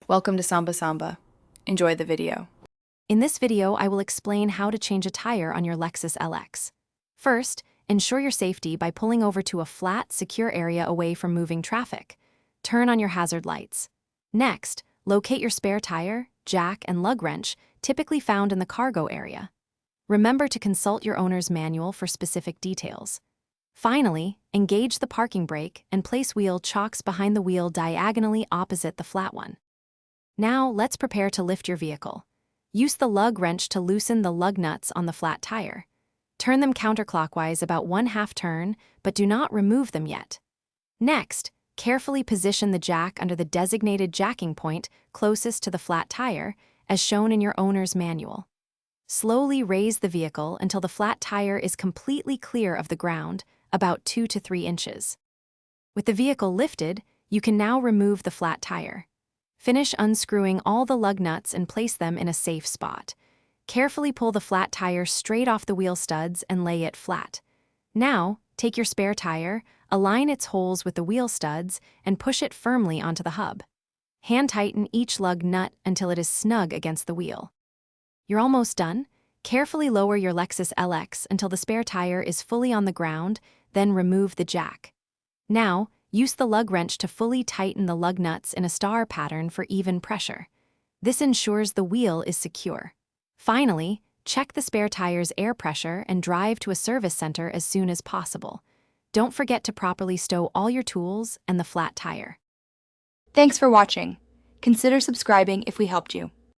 Welcome to Samba Samba. Enjoy the video. In this video, I will explain how to change a tire on your Lexus LX. First, ensure your safety by pulling over to a flat, secure area away from moving traffic. Turn on your hazard lights. Next, locate your spare tire, jack, and lug wrench, typically found in the cargo area. Remember to consult your owner's manual for specific details. Finally, engage the parking brake and place wheel chocks behind the wheel diagonally opposite the flat one. Now, let's prepare to lift your vehicle. Use the lug wrench to loosen the lug nuts on the flat tire. Turn them counterclockwise about 1/2 turn, but do not remove them yet. Next, carefully position the jack under the designated jacking point closest to the flat tire, as shown in your owner's manual. Slowly raise the vehicle until the flat tire is completely clear of the ground, about 2 to 3 inches. With the vehicle lifted, you can now remove the flat tire. Finish unscrewing all the lug nuts and place them in a safe spot. Carefully pull the flat tire straight off the wheel studs and lay it flat. Now, take your spare tire, align its holes with the wheel studs, and push it firmly onto the hub. Hand tighten each lug nut until it is snug against the wheel. You're almost done. Carefully lower your Lexus LX until the spare tire is fully on the ground, then remove the jack. Now, use the lug wrench to fully tighten the lug nuts in a star pattern for even pressure. This ensures the wheel is secure. Finally, check the spare tire's air pressure and drive to a service center as soon as possible. Don't forget to properly stow all your tools and the flat tire. Thanks for watching. Consider subscribing if we helped you.